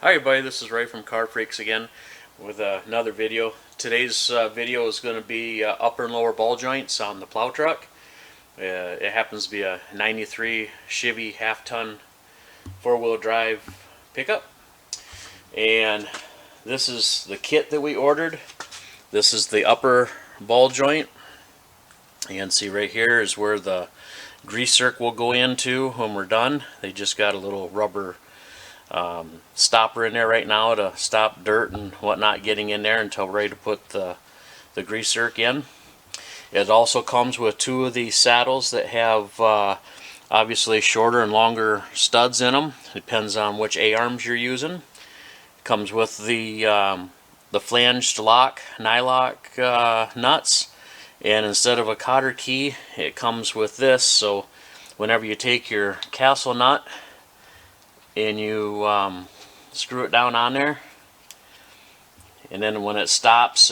Hi everybody, this is Ray from Car Freaks again with another video. Today's video is going to be upper and lower ball joints on the plow truck. It happens to be a 93 Chevy half-ton four-wheel drive pickup. And this is the kit that we ordered. This is the upper ball joint. You can see right here is where the grease zerk will go into when we're done. They just got a little rubber stopper in there right now to stop dirt and whatnot getting in there until ready to put the grease zerk in. It also comes with two of these saddles that have obviously shorter and longer studs in them. Depends on which A-arms you're using. It comes with the flanged lock, nylock nuts, and instead of a cotter key it comes with this, so whenever you take your castle nut and you screw it down on there, and then when it stops,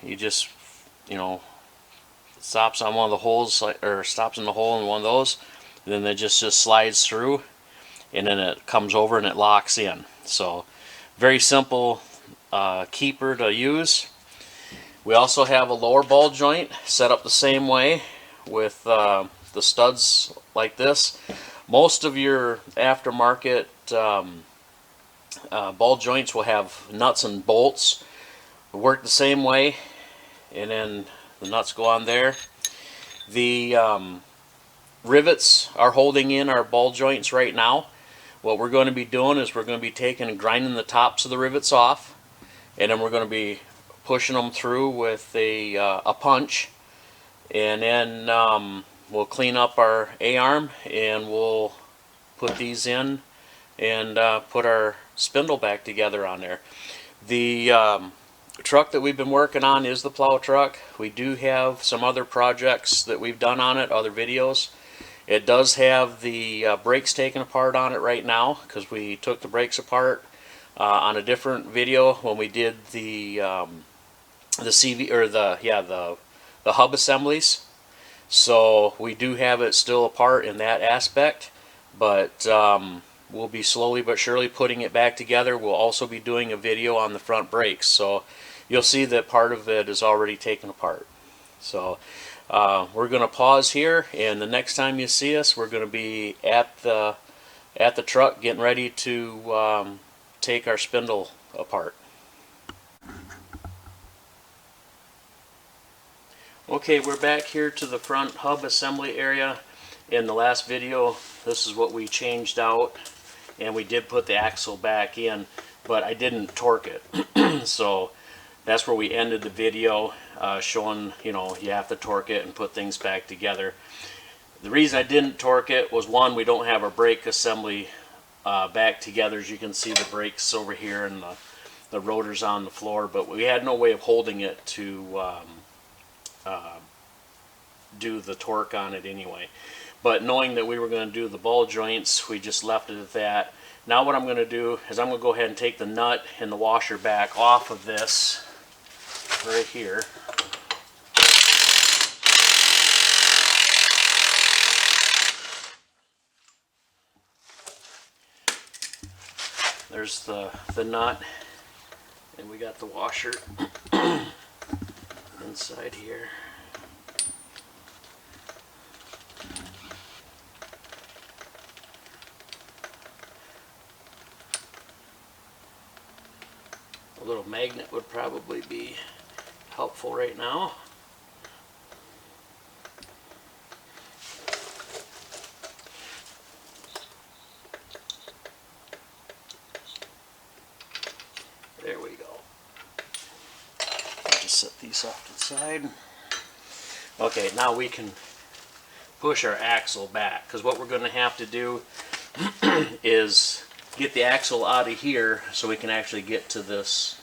you just, it stops on one of the holes, or stops in the hole in one of those, and then it just slides through, and then it comes over and it locks in. So very simple keeper to use. We also have a lower ball joint set up the same way with the studs like this. Most of your aftermarket ball joints will have nuts and bolts. They work the same way, and then the nuts go on there. The rivets are holding in our ball joints right now. What we're going to be doing is we're going to be taking and grinding the tops of the rivets off, and then we're going to be pushing them through with a punch, and then we'll clean up our A-arm and we'll put these in and put our spindle back together on there. The truck that we've been working on is the plow truck. We do have some other projects that we've done on it, other videos. It does have the brakes taken apart on it right now because we took the brakes apart on a different video when we did the CV, or the hub assemblies. So we do have it still apart in that aspect, but we'll be slowly but surely putting it back together. We'll also be doing a video on the front brakes, so you'll see that part of it is already taken apart. So we're going to pause here, and the next time you see us, we're going to be at the truck getting ready to take our spindle apart. Okay, we're back here to the front hub assembly area. In the last video, this is what we changed out, and we did put the axle back in, but I didn't torque it. So that's where we ended the video, showing, you have to torque it and put things back together. The reason I didn't torque it was, one, we don't have our brake assembly back together. As you can see, the brakes over here and the rotors on the floor, but we had no way of holding it to do the torque on it anyway. But knowing that we were going to do the ball joints, we just left it at that. Now what I'm going to do is I'm going to go ahead and take the nut and the washer back off of this right here. There's the nut, and we got the washer inside here. A little magnet would probably be helpful right now. There we go. Just set these off to the side. Okay, now we can push our axle back, because what we're going to have to do is get the axle out of here so we can actually get to this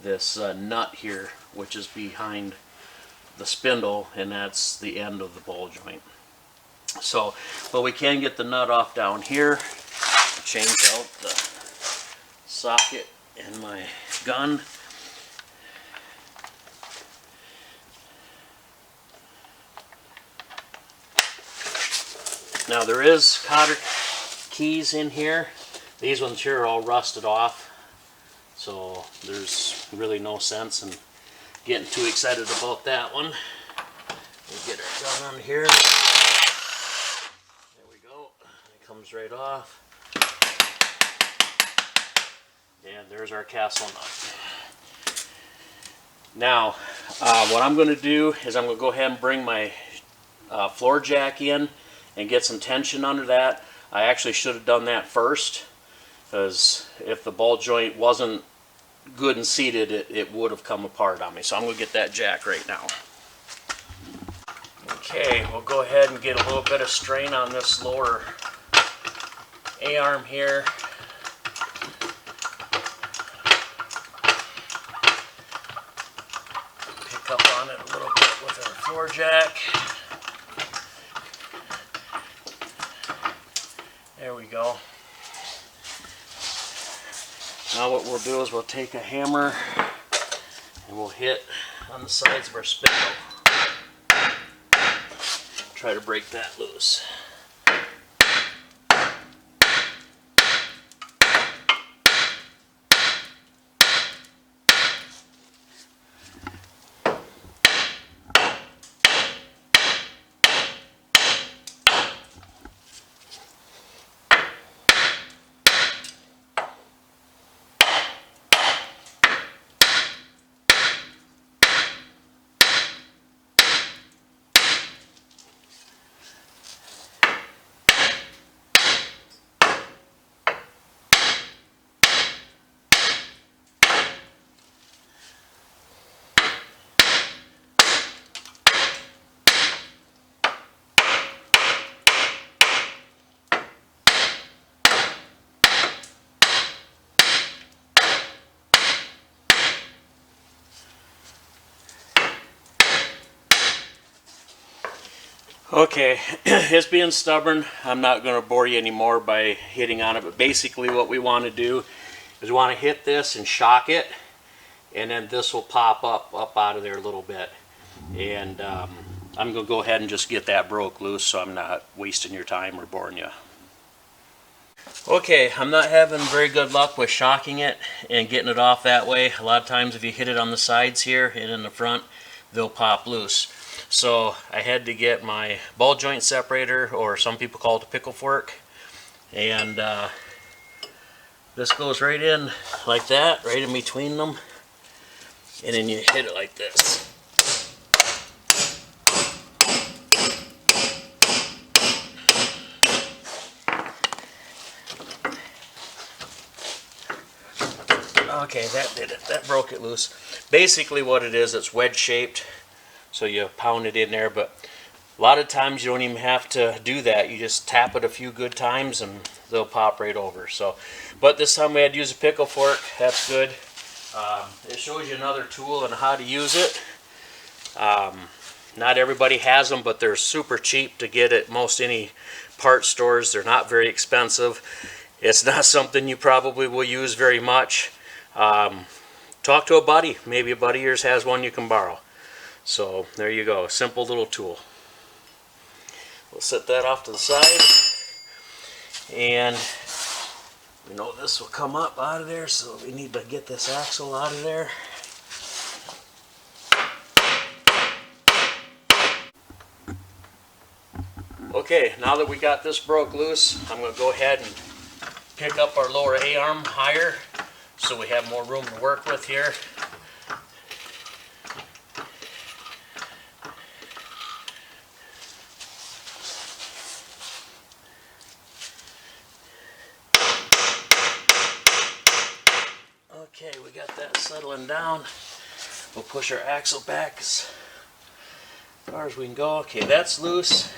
nut here, which is behind the spindle, and that's the end of the ball joint. So, but we can get the nut off down here. Change out the socket in my gun. Now there is cotter keys in here These ones here are all rusted off, so there's really no sense in getting too excited about that one. We'll get our gun on here. There we go. It comes right off. And there's our castle nut. Now, what I'm going to do is I'm going to go ahead and bring my floor jack in and get some tension under that. I actually should have done that first, because if the ball joint wasn't good and seated, it would have come apart on me. So I'm going to get that jack right now. Okay, we'll go ahead and get a little bit of strain on this lower A-arm here. Pick up on it a little bit with our floor jack. There we go. Now what we'll do is we'll take a hammer and we'll hit on the sides of our spindle. Try to break that loose. Okay, it's being stubborn. I'm not going to bore you anymore by hitting on it, but basically what we want to do is we want to hit this and shock it, and then this will pop up out of there a little bit. And I'm going to go ahead and just get that broke loose so I'm not wasting your time or boring you. Okay, I'm not having very good luck with shocking it and getting it off that way. A lot of times if you hit it on the sides here and in the front, they'll pop loose. So I had to get my ball joint separator, or some people call it a pickle fork, and this goes right in like that, right in between them, and then you hit it like this. Okay, that did it. That broke it loose. Basically what it is, it's wedge shaped. So you pound it in there, but a lot of times you don't even have to do that. You just tap it a few good times and they'll pop right over. So, but this time we had to use a pickle fork. That's good. It shows you another tool on how to use it. Not everybody has them, but they're super cheap to get at most any part stores. They're not very expensive. It's not something you probably will use very much. Talk to a buddy. Maybe a buddy of yours has one you can borrow. So there you go, simple little tool. We'll set that off to the side, and you know this will come up out of there, so we need to get this axle out of there. Okay, now that we got this broke loose, I'm going to go ahead and pick up our lower A-arm higher so we have more room to work with here. Okay, we got that settling down. We'll push our axle back as far as we can go. Okay, that's loose.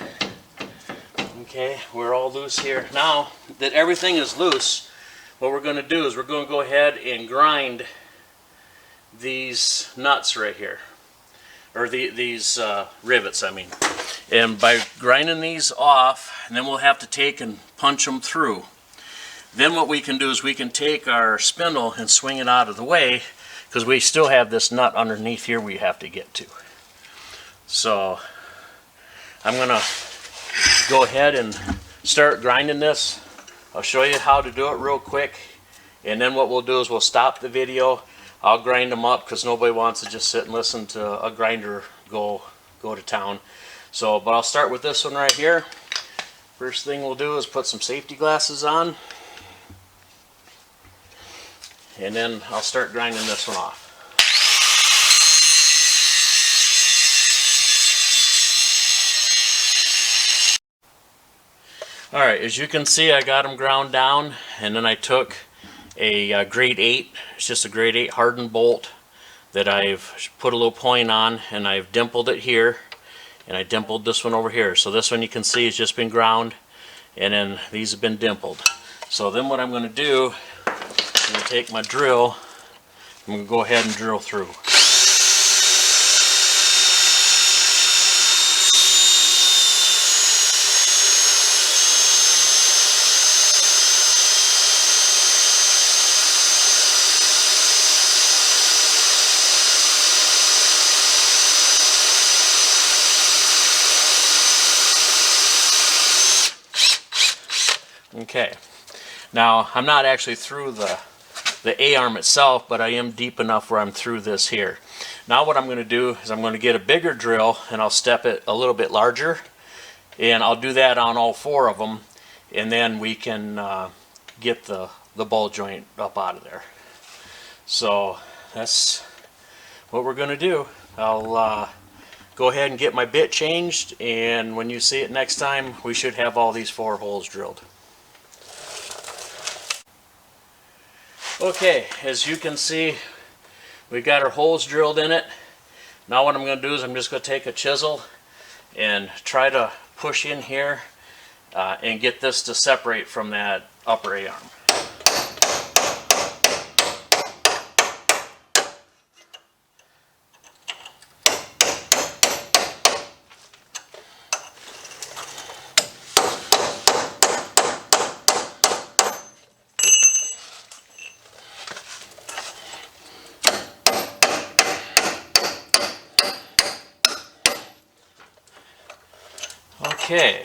Okay, we're all loose here. Now that everything is loose, what we're going to do is we're going to go ahead and grind these nuts right here. Or these rivets, I mean. And by grinding these off, and then we'll have to take and punch them through. Then what we can do is we can take our spindle and swing it out of the way, because we still have this nut underneath here we have to get to. So I'm going to go ahead and start grinding this I'll show you how to do it real quick, and then what we'll do is we'll stop the video. I'll grind them up because nobody wants to just sit and listen to a grinder go to town. So, but I'll start with this one right here. First thing we'll do is put some safety glasses on, and then I'll start grinding this one off. Alright, as you can see, I got them ground down, and then I took a grade 8, it's just a grade 8 hardened bolt that I've put a little point on, and I've dimpled it here, and I dimpled this one over here. So this one you can see has just been ground, and then these have been dimpled. So then what I'm going to do, I'm going to take my drill, I'm going to go ahead and drill through. Okay, now I'm not actually through the A-arm itself, but I am deep enough where I'm through this here. Now what I'm going to do is I'm going to get a bigger drill, and I'll step it a little bit larger, and I'll do that on all 4 of them, and then we can get the ball joint up out of there. So that's what we're going to do. I'll go ahead and get my bit changed, and when you see it next time, we should have all these 4 holes drilled. Okay, as you can see, we've got our holes drilled in it. Now what I'm going to do is I'm just going to take a chisel and try to push in here and get this to separate from that upper A-arm. Okay.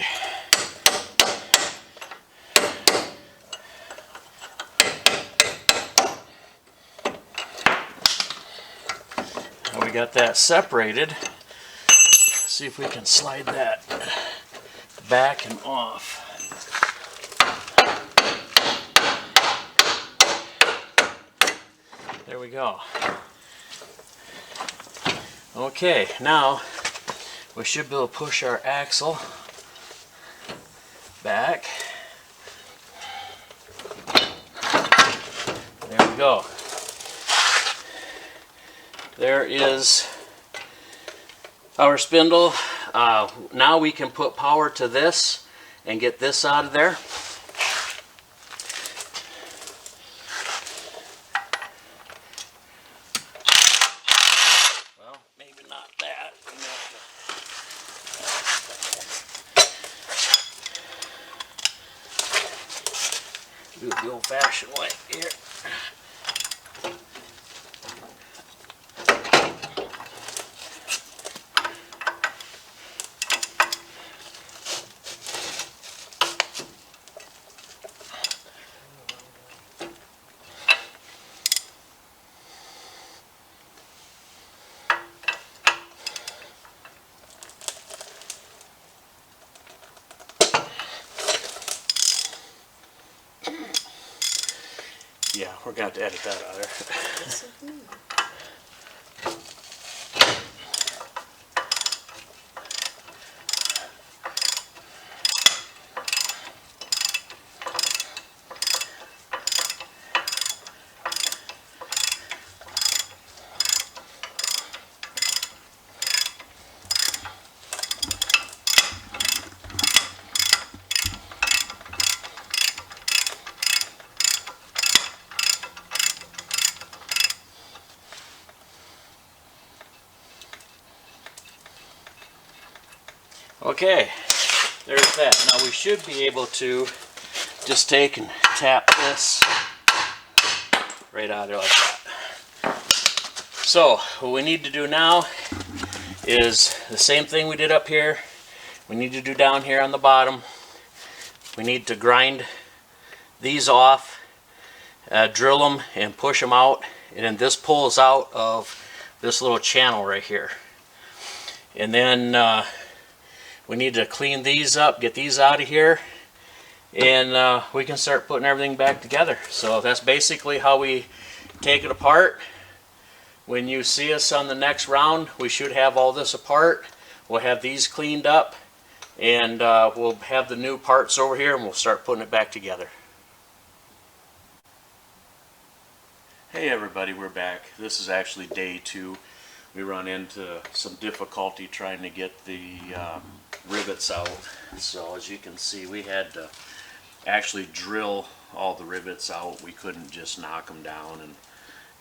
Now we got that separated. Let's see if we can slide that back and off. There we go. Okay, now we should be able to push our axle back. There we go. There is our spindle. Now we can put power to this and get this out of there. Well, maybe not that. Do it the old-fashioned way here. Yeah, we're going to have to edit that out of there. Okay, there's that. Now we should be able to just take and tap this right out of there like that. So what we need to do now is the same thing we did up here. We need to do down here on the bottom. We need to grind these off, drill them and push them out, and then this pulls out of this little channel right here. And then we need to clean these up, get these out of here, and we can start putting everything back together. So that's basically how we take it apart. When you see us on the next round, we should have all this apart. We'll have these cleaned up, and we'll have the new parts over here, and we'll start putting it back together. Hey everybody, we're back. This is actually day 2. We run into some difficulty trying to get the rivets out. So as you can see, we had to actually drill all the rivets out. We couldn't just knock them down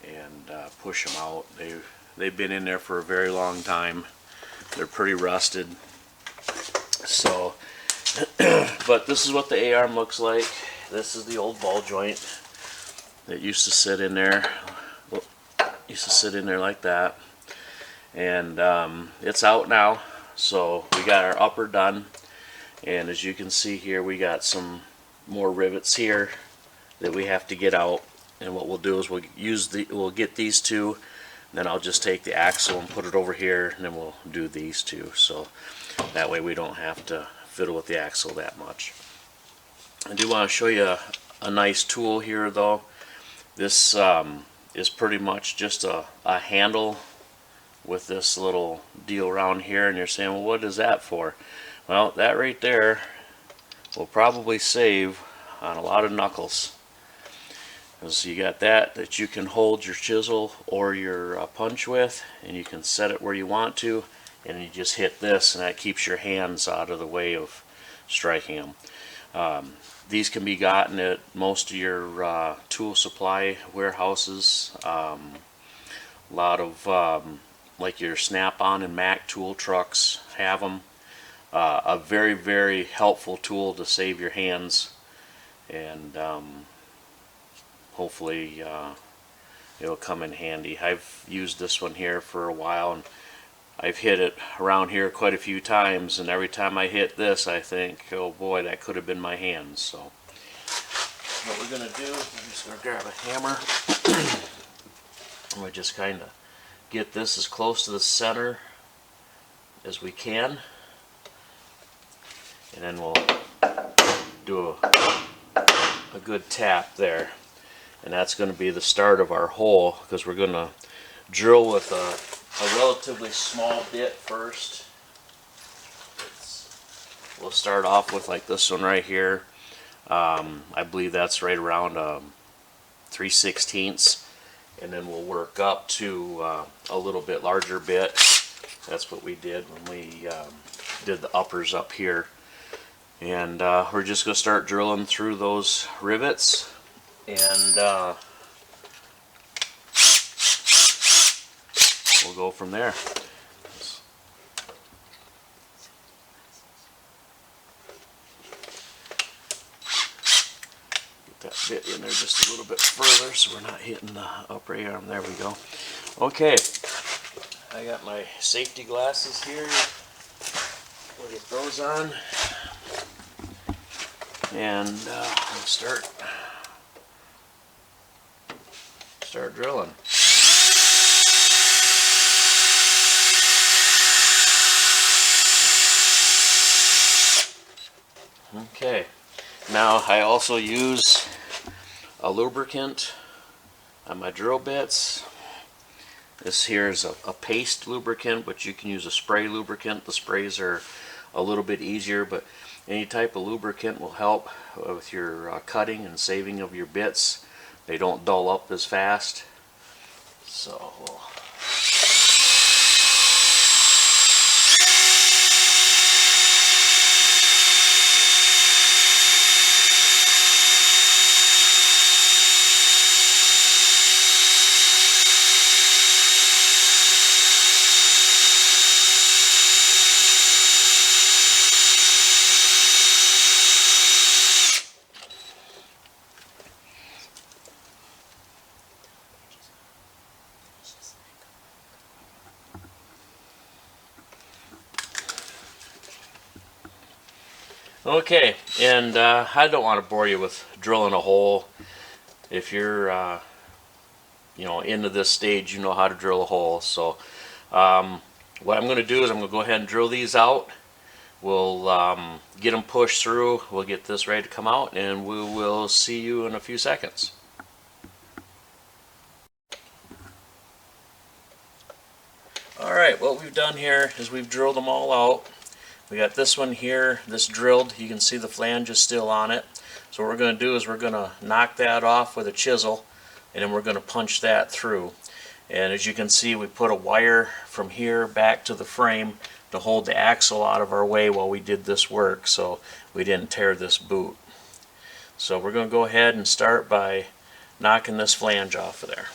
and push them out. They've been in there for a very long time. They're pretty rusted. So, but this is what the A-arm looks like. This is the old ball joint that used to sit in there. Used to sit in there like that. And it's out now. So we got our upper done. And as you can see here, we got some more rivets here that we have to get out. And what we'll do is we'll get these two, then I'll just take the axle and put it over here, and then we'll do these two. So that way we don't have to fiddle with the axle that much. I do want to show you a nice tool here though. This is pretty much just a handle with this little deal around here, and you're saying, well, what is that for? Well, that right there will probably save on a lot of knuckles. Because you got that you can hold your chisel or your punch with, and you can set it where you want to, and you just hit this, and that keeps your hands out of the way of striking them. These can be gotten at most of your tool supply warehouses. A lot of like your Snap-on and Mac tool trucks have them. A very, very helpful tool to save your hands, and hopefully it'll come in handy. I've used this one here for a while, and I've hit it around here quite a few times, and every time I hit this I think, oh boy, that could have been my hands. So what we're going to do, I'm just going to grab a hammer and we just kind of get this as close to the center as we can, and then we'll do a good tap there. And that's going to be the start of our hole, because we're going to drill with a relatively small bit first. We'll start off with like this one right here. I believe that's right around 3/16, and then we'll work up to a little bit larger bit. That's what we did when we did the uppers up here. And we're just going to start drilling through those rivets, and we'll go from there. Get that bit in there just a little bit further so we're not hitting the upper arm. There we go. Okay, I got my safety glasses here. We'll get those on, and we'll start drilling. Okay, now I also use a lubricant on my drill bits. This here is a paste lubricant, but you can use a spray lubricant. The sprays are a little bit easier, but any type of lubricant will help with your cutting and saving of your bits. They don't dull up as fast. So Okay, and I don't want to bore you with drilling a hole. If you're into this stage, you know how to drill a hole. So what I'm going to do is I'm going to go ahead and drill these out. We'll get them pushed through. We'll get this ready to come out, and we will see you in a few seconds. Alright, what we've done here is we've drilled them all out. We got this one here, this drilled. You can see the flange is still on it. So what we're going to do is we're going to knock that off with a chisel, and then we're going to punch that through. And as you can see, we put a wire from here back to the frame to hold the axle out of our way while we did this work, so we didn't tear this boot. So we're going to go ahead and start by knocking this flange off of there.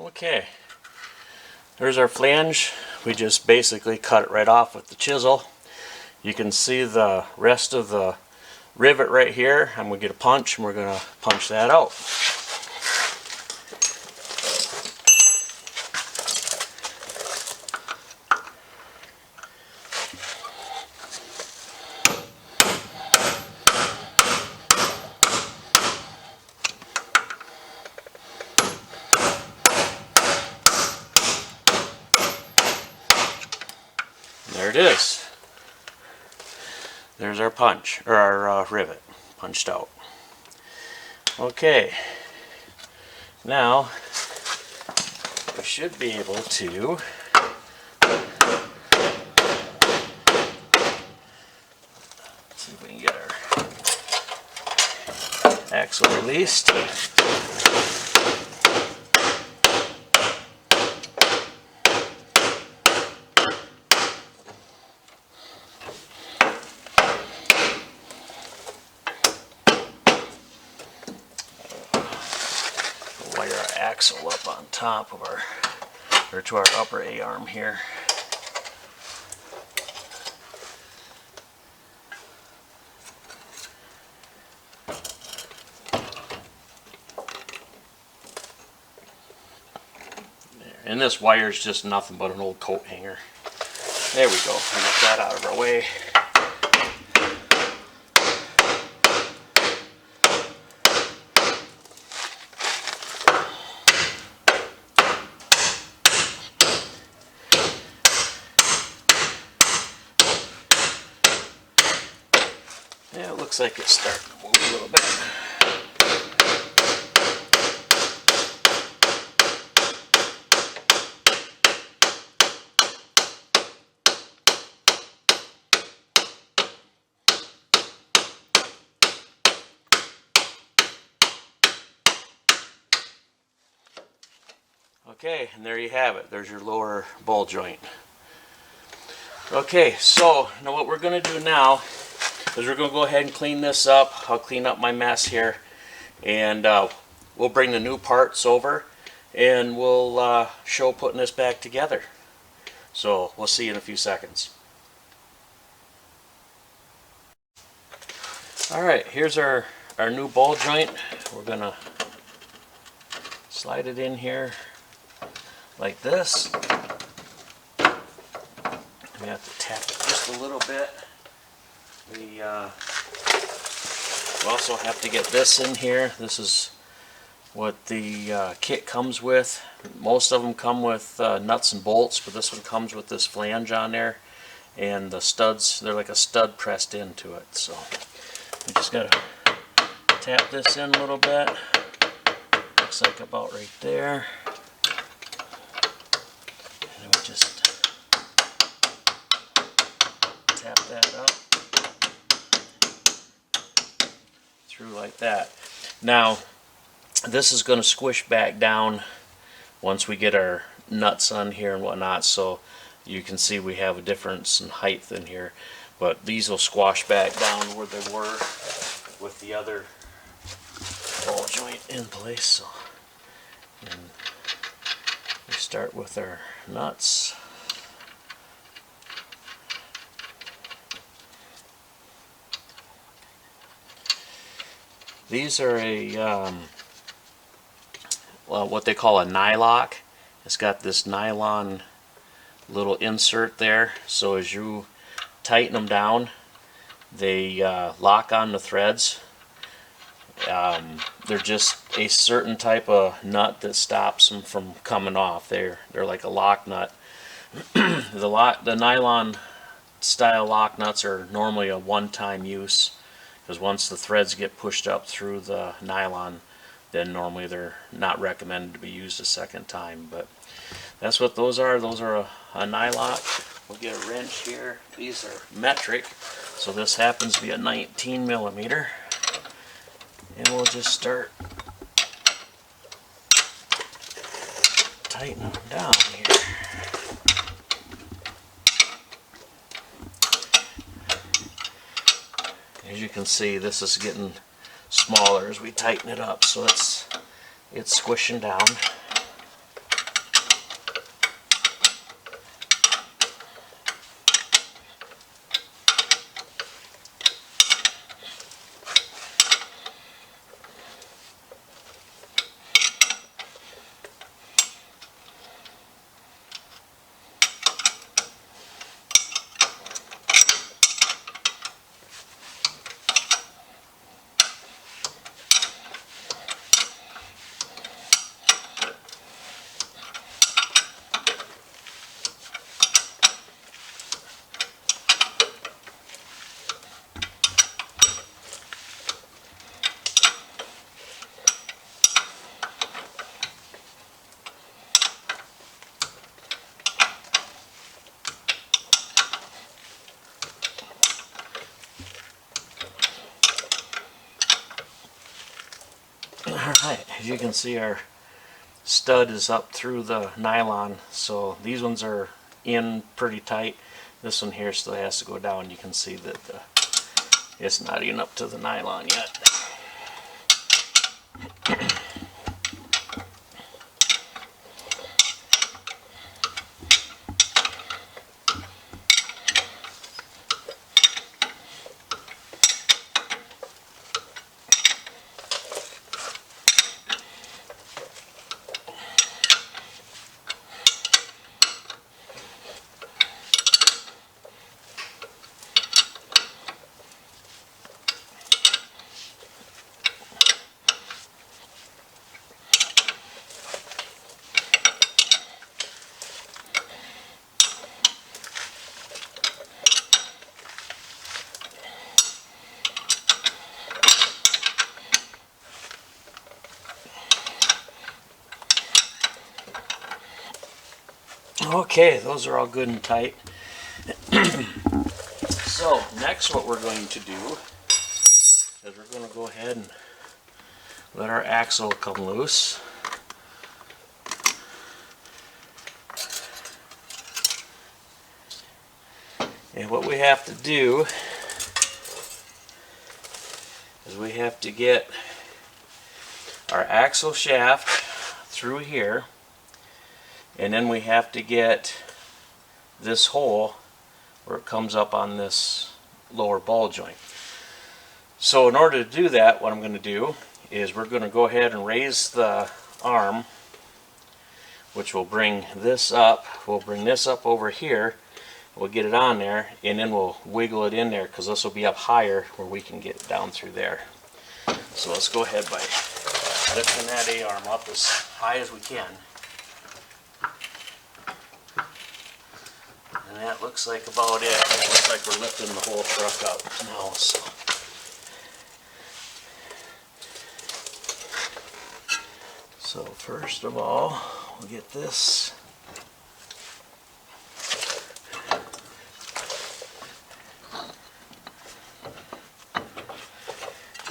Okay, there's our flange. We just basically cut it right off with the chisel. You can see the rest of the rivet right here. I'm going to get a punch and we're going to punch that out. There it is. There's our punch, or our rivet, punched out. Okay, now we should be able to see if we can get our axle released. Wire our axle up on top of our, or to our upper A-arm here. There. And this wire is just nothing but an old coat hanger. There we go. I'll get that out of our way. Yeah, it looks like it's starting to move a little bit. Okay, and there you have it. There's your lower ball joint. Okay, so now what we're going to do now is we're going to go ahead and clean this up. I'll clean up my mess here, and we'll bring the new parts over, and we'll show putting this back together. So we'll see you in a few seconds. Alright, here's our new ball joint. We're going to slide it in here like this. We have to tap it just a little bit. We also have to get this in here. This is what the kit comes with. Most of them come with nuts and bolts, but this one comes with this flange on there, and the studs, they're like a stud pressed into it. So we just got to tap this in a little bit. Looks like about right there. And then we just tap that up through like that. Now this is going to squish back down once we get our nuts on here and whatnot, so you can see we have a difference in height in here, but these will squash back down where they were with the other ball joint in place. So, and we start with our nuts. These are a what they call a nylock. It's got this nylon little insert there, so as you tighten them down, they lock on the threads. They're just a certain type of nut that stops them from coming off. They're like a lock nut. The nylon style lock nuts are normally a one-time use, because once the threads get pushed up through the nylon, then normally they're not recommended to be used a second time. But that's what those are. Those are a nylock. We'll get a wrench here. These are metric, so this happens to be a 19 millimeter. And we'll just start tightening them down here. As you can see, this is getting smaller as we tighten it up, so it's squishing down. Alright, as you can see, our stud is up through the nylon, so these ones are in pretty tight. This one here still has to go down. You can see that it's not even up to the nylon yet. Okay, those are all good and tight. So next what we're going to do is we're going to go ahead and let our axle come loose. And what we have to do is we have to get our axle shaft through here, and then we have to get this hole where it comes up on this lower ball joint. So in order to do that, what I'm going to do is we're going to go ahead and raise the arm, which will bring this up. We'll bring this up over here. We'll get it on there, and then we'll wiggle it in there, because this will be up higher where we can get it down through there. So let's go ahead by lifting that A-arm up as high as we can. And that looks like about it. It looks like we're lifting the whole truck up now. So first of all, we'll get this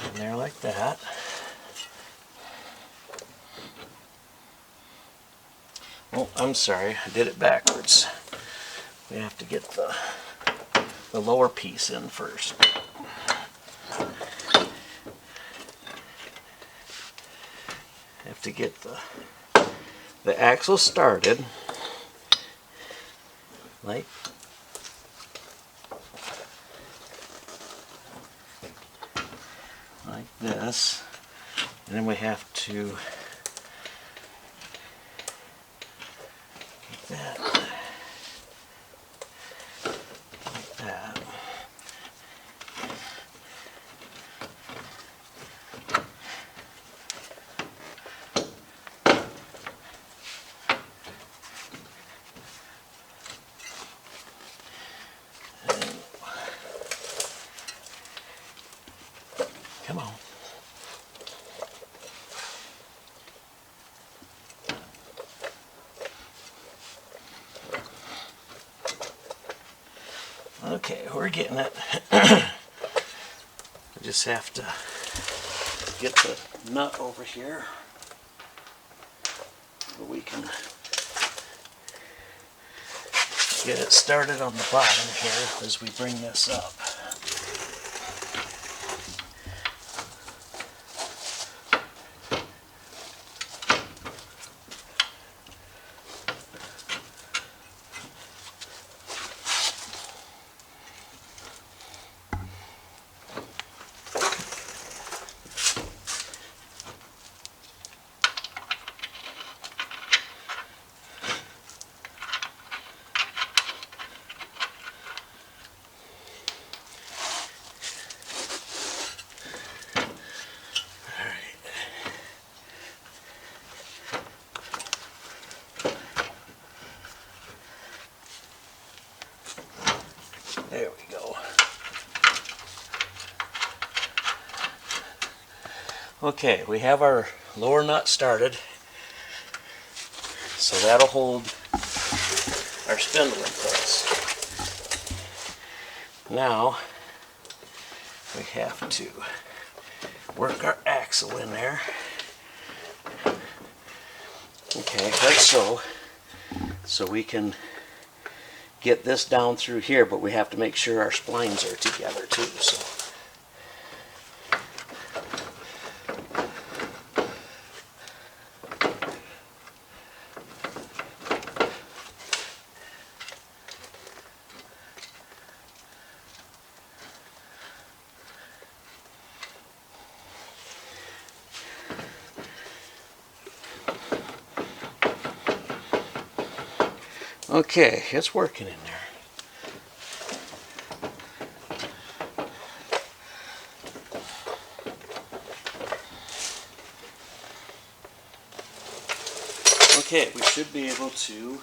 in there like that. Oh, I'm sorry, I did it backwards. We have to get the lower piece in first. Have to get the axle started like this, and then we have to get that like that. Come on. Okay, we're getting it. I just have to get the nut over here so we can get it started on the bottom here as we bring this up. There we go. Okay, we have our lower nut started, so that'll hold our spindle in place. Now we have to work our axle in there. Okay, like so we can get this down through here, but we have to make sure our splines are together too. So okay, it's working in there. Okay, we should be able to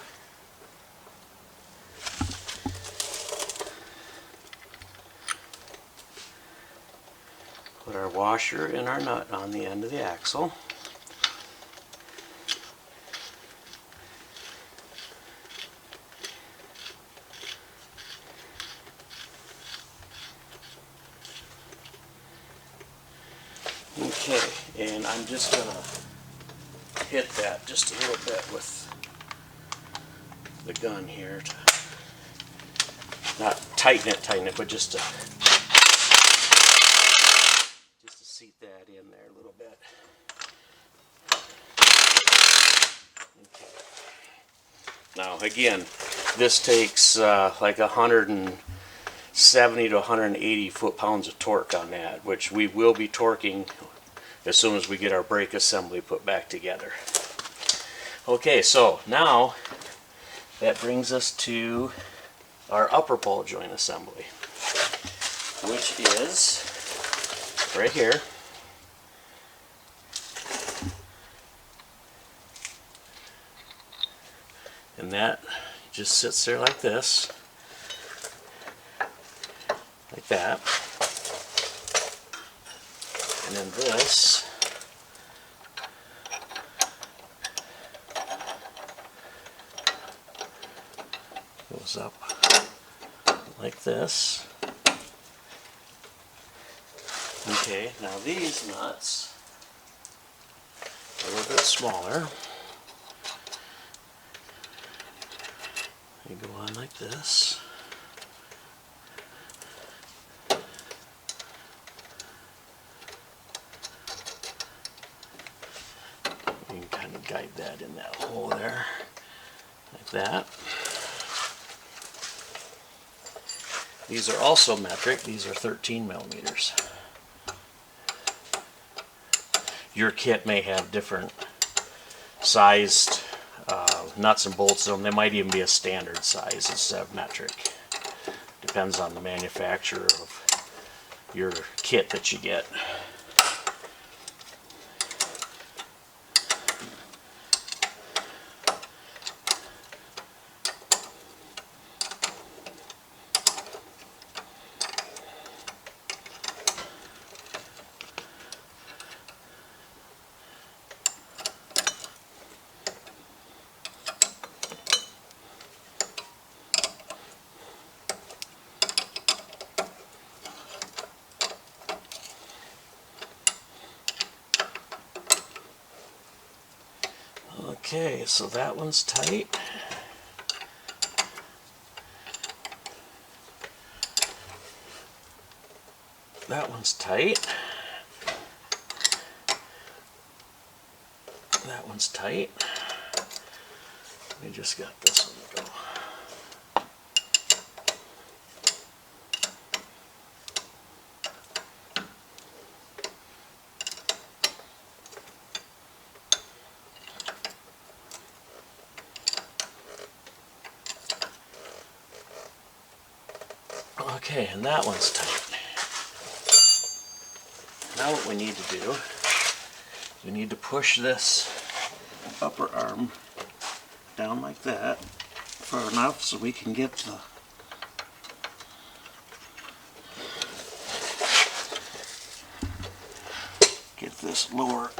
put our washer and our nut on the end of the axle. Okay, and I'm just going to hit that just a little bit with the gun here to not tighten it, but just to seat that in there a little bit. Okay. Now again, this takes like 170 to 180 foot-pounds of torque on that, which we will be torquing as soon as we get our brake assembly put back together. Okay, so now that brings us to our upper ball joint assembly, which is right here. And that just sits there like this, like that. And then this goes up like this. Okay, now these nuts are a little bit smaller. They go on like this. You can kind of guide that in that hole there, like that. These are also metric. These are 13 millimeters. Your kit may have different sized nuts and bolts in them. They might even be a standard size instead of metric. Depends on the manufacturer of your kit that you get. Okay, so that one's tight. That one's tight. That one's tight. We just got this one to go. Okay, and that one's tight. Now what we need to do, we need to push this upper arm down like that far enough so we can get this lower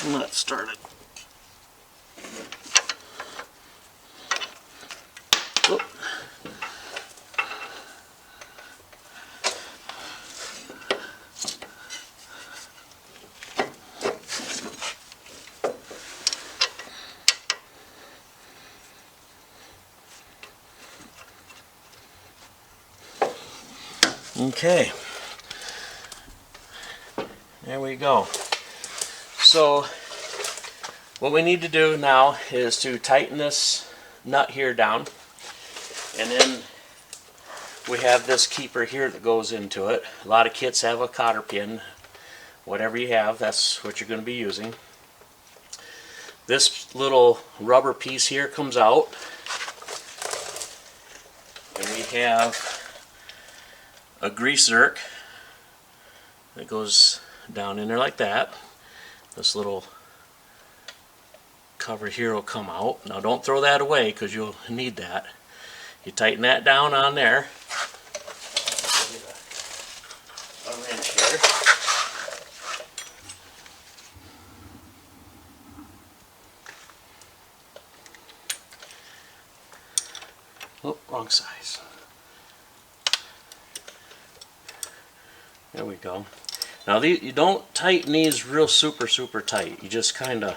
nut started. Whoop. Okay, there we go. So what we need to do now is to tighten this nut here down, and then we have this keeper here that goes into it. A lot of kits have a cotter pin. Whatever you have, that's what you're going to be using. This little rubber piece here comes out, and we have a grease zerk that goes down in there like that. This little cover here will come out. Now don't throw that away because you'll need that. You tighten that down on there. A wrench here. Oh, wrong size. There we go. Now you don't tighten these real super tight. You just kind of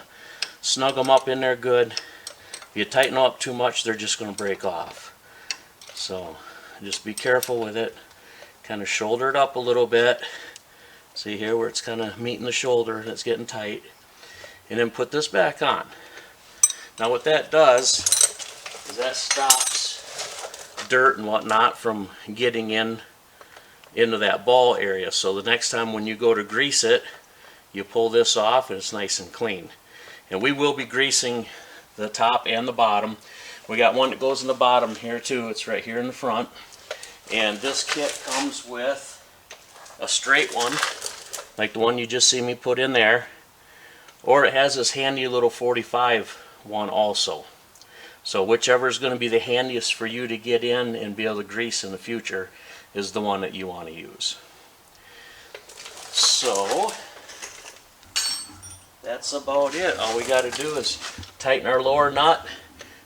snug them up in there good. If you tighten them up too much, they're just going to break off. So just be careful with it. Kind of shoulder it up a little bit. See here where it's kind of meeting the shoulder, that's getting tight. And then put this back on. Now what that does is that stops dirt and whatnot from getting into that ball area. So the next time when you go to grease it, you pull this off and it's nice and clean. And we will be greasing the top and the bottom. We got one that goes in the bottom here too. It's right here in the front. And this kit comes with a straight one, like the one you just see me put in there, or it has this handy little 45 one also. So whichever is going to be the handiest for you to get in and be able to grease in the future is the one that you want to use. So that's about it. All we got to do is tighten our lower nut,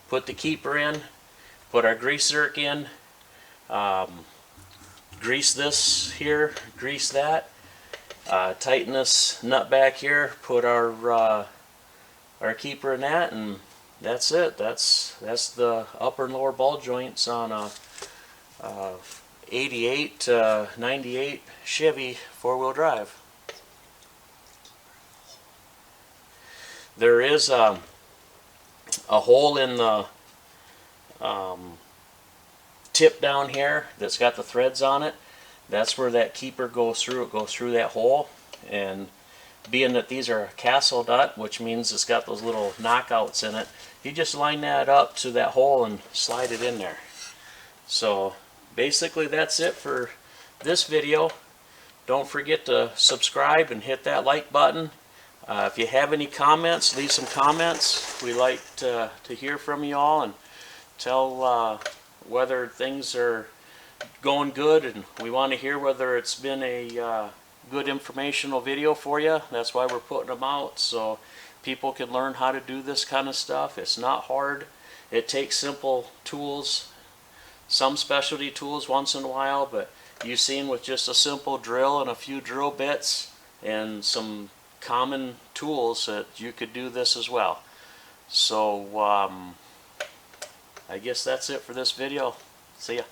put the keeper in, put our grease zerk in, grease this here, grease that, tighten this nut back here, put our keeper in that, and that's it. That's the upper and lower ball joints on a 88 98 Chevy 4-wheel drive. There is a hole in the tip down here that's got the threads on it. That's where that keeper goes through. It goes through that hole, and being that these are a castle nut, which means it's got those little knockouts in it, you just line that up to that hole and slide it in there. So basically that's it for this video. Don't forget to subscribe and hit that like button. If you have any comments, leave some comments. We like to hear from you all and tell whether things are going good, and we want to hear whether it's been a good informational video for you. That's why we're putting them out, so people can learn how to do this kind of stuff. It's not hard. It takes simple tools, some specialty tools once in a while, but you've seen with just a simple drill and a few drill bits and some common tools that you could do this as well. So I guess that's it for this video. See ya.